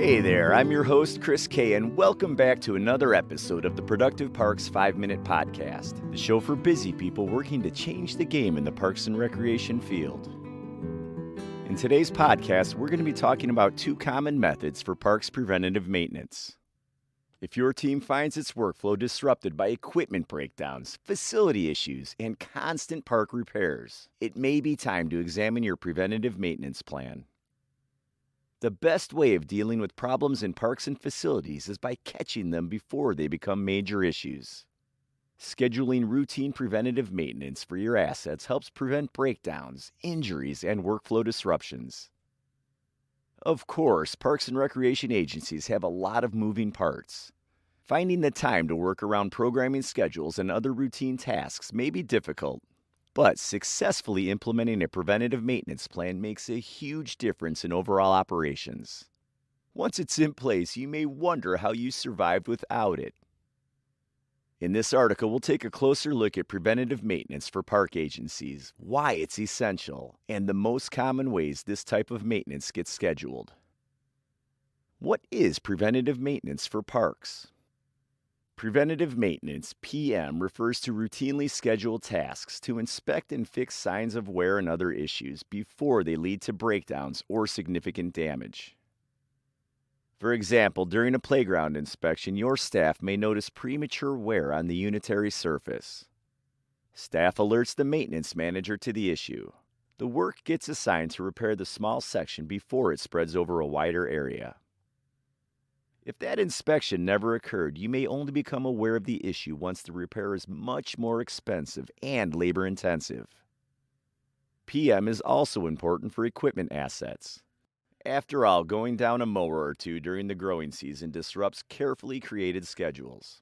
Hey there, I'm your host, Chris K., and welcome back to another episode of the Productive Parks 5-Minute Podcast, the show for busy people working to change the game in the parks and recreation field. In today's podcast, we're going to be talking about two common methods for parks preventative maintenance. If your team finds its workflow disrupted by equipment breakdowns, facility issues, and constant park repairs, it may be time to examine your preventative maintenance plan. The best way of dealing with problems in parks and facilities is by catching them before they become major issues. Scheduling routine preventative maintenance for your assets helps prevent breakdowns, injuries, and workflow disruptions. Of course, parks and recreation agencies have a lot of moving parts. Finding the time to work around programming schedules and other routine tasks may be difficult. But successfully implementing a preventative maintenance plan makes a huge difference in overall operations. Once it's in place, you may wonder how you survived without it. In this article, we'll take a closer look at preventative maintenance for park agencies, why it's essential, and the most common ways this type of maintenance gets scheduled. What is preventative maintenance for parks? Preventative maintenance, PM, refers to routinely scheduled tasks to inspect and fix signs of wear and other issues before they lead to breakdowns or significant damage. For example, during a playground inspection, your staff may notice premature wear on the unitary surface. Staff alerts the maintenance manager to the issue. The work gets assigned to repair the small section before it spreads over a wider area. If that inspection never occurred, you may only become aware of the issue once the repair is much more expensive and labor-intensive. PM is also important for equipment assets. After all, going down a mower or two during the growing season disrupts carefully created schedules.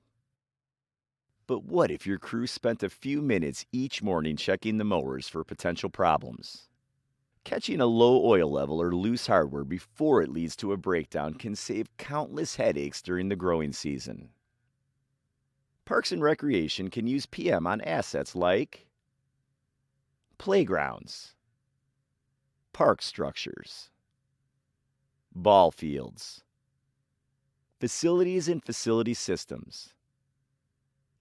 But what if your crew spent a few minutes each morning checking the mowers for potential problems? Catching a low oil level or loose hardware before it leads to a breakdown can save countless headaches during the growing season. Parks and Recreation can use PM on assets like playgrounds, park structures, ball fields, facilities and facility systems,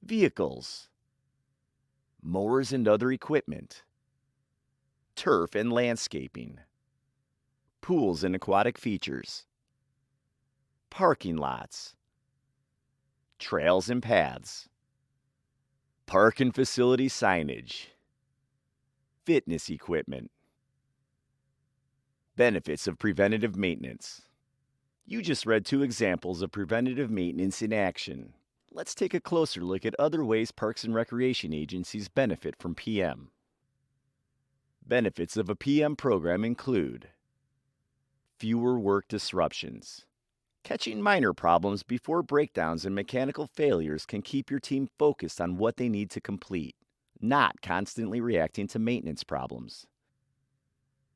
vehicles, mowers and other equipment, turf and landscaping, pools and aquatic features, parking lots, trails and paths, park and facility signage, fitness equipment. Benefits of preventative maintenance. You just read two examples of preventative maintenance in action. Let's take a closer look at other ways parks and recreation agencies benefit from PM. Benefits of a PM program include fewer work disruptions. Catching minor problems before breakdowns and mechanical failures can keep your team focused on what they need to complete, not constantly reacting to maintenance problems.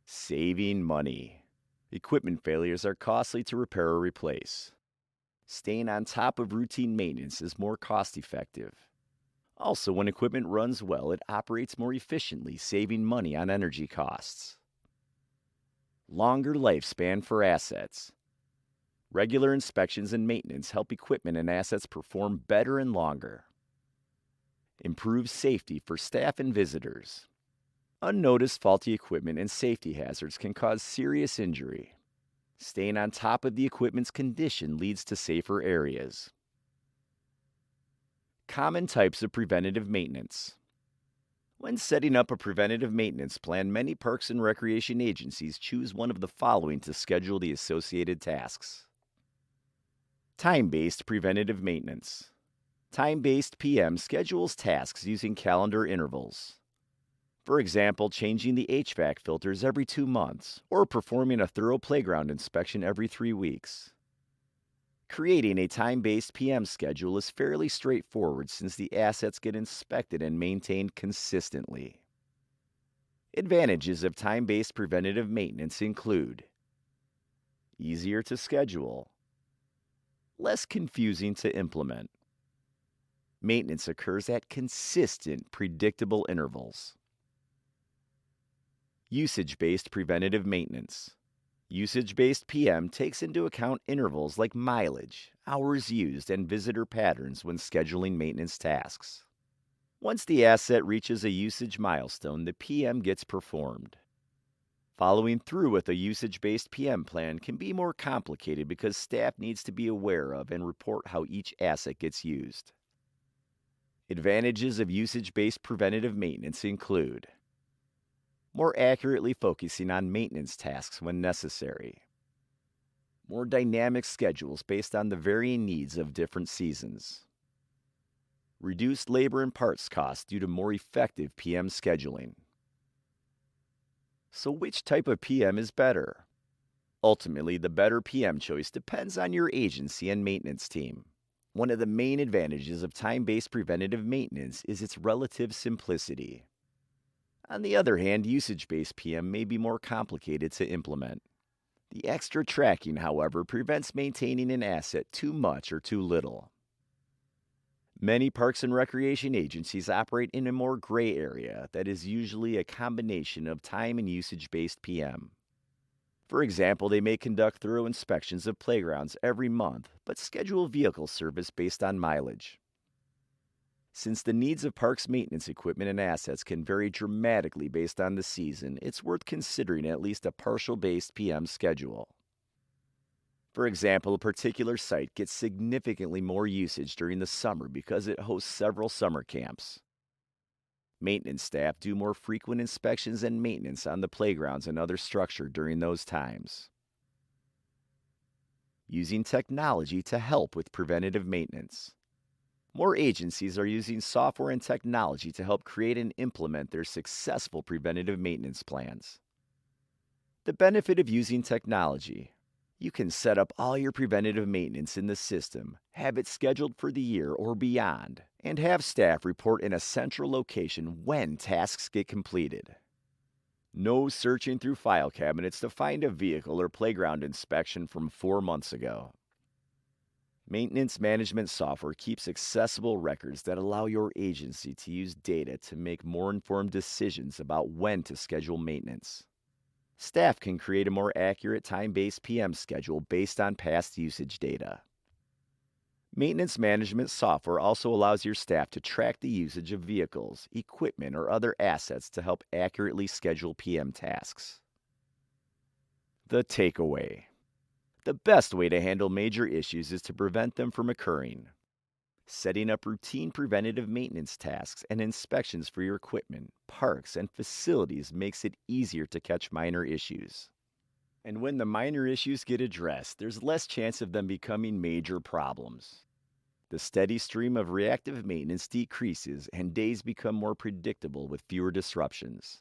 Saving money. Equipment failures are costly to repair or replace. Staying on top of routine maintenance is more cost-effective. Also, when equipment runs well, it operates more efficiently, saving money on energy costs. Longer lifespan for assets. Regular inspections and maintenance help equipment and assets perform better and longer. Improves safety for staff and visitors. Unnoticed faulty equipment and safety hazards can cause serious injury. Staying on top of the equipment's condition leads to safer areas. Common types of preventative maintenance. When setting up a preventative maintenance plan, many parks and recreation agencies choose one of the following to schedule the associated tasks. Time-based preventative maintenance. Time-based PM schedules tasks using calendar intervals. For example, changing the HVAC filters every 2 months, or performing a thorough playground inspection every 3 weeks. Creating a time-based PM schedule is fairly straightforward since the assets get inspected and maintained consistently. Advantages of time-based preventative maintenance include easier to schedule, less confusing to implement. Maintenance occurs at consistent, predictable intervals. Usage-based preventative maintenance. Usage-based PM takes into account intervals like mileage, hours used, and visitor patterns when scheduling maintenance tasks. Once the asset reaches a usage milestone, the PM gets performed. Following through with a usage-based PM plan can be more complicated because staff needs to be aware of and report how each asset gets used. Advantages of usage-based preventative maintenance include more accurately focusing on maintenance tasks when necessary, more dynamic schedules based on the varying needs of different seasons, reduced labor and parts costs due to more effective PM scheduling. So which type of PM is better? Ultimately, the better PM choice depends on your agency and maintenance team. One of the main advantages of time-based preventative maintenance is its relative simplicity. On the other hand, usage-based PM may be more complicated to implement. The extra tracking, however, prevents maintaining an asset too much or too little. Many parks and recreation agencies operate in a more gray area that is usually a combination of time and usage-based PM. For example, they may conduct thorough inspections of playgrounds every month, but schedule vehicle service based on mileage. Since the needs of parks maintenance equipment and assets can vary dramatically based on the season, it's worth considering at least a partial-based PM schedule. For example, a particular site gets significantly more usage during the summer because it hosts several summer camps. Maintenance staff do more frequent inspections and maintenance on the playgrounds and other structure during those times. Using technology to help with preventative maintenance. More agencies are using software and technology to help create and implement their successful preventative maintenance plans. The benefit of using technology: you can set up all your preventative maintenance in the system, have it scheduled for the year or beyond, and have staff report in a central location when tasks get completed. No searching through file cabinets to find a vehicle or playground inspection from 4 months ago. Maintenance management software keeps accessible records that allow your agency to use data to make more informed decisions about when to schedule maintenance. Staff can create a more accurate time-based PM schedule based on past usage data. Maintenance management software also allows your staff to track the usage of vehicles, equipment, or other assets to help accurately schedule PM tasks. The takeaway: the best way to handle major issues is to prevent them from occurring. Setting up routine preventative maintenance tasks and inspections for your equipment, parks, and facilities makes it easier to catch minor issues. And when the minor issues get addressed, there's less chance of them becoming major problems. The steady stream of reactive maintenance decreases and days become more predictable with fewer disruptions.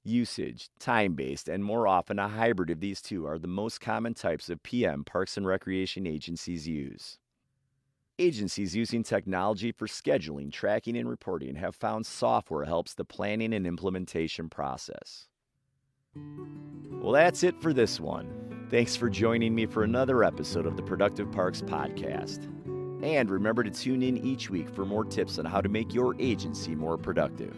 Usage, time-based, and more often a hybrid of these two are the most common types of PM parks and recreation agencies use. Agencies using technology for scheduling, tracking, and reporting have found software helps the planning and implementation process. Well, that's it for this one. Thanks for joining me for another episode of the Productive Parks Podcast. And remember to tune in each week for more tips on how to make your agency more productive.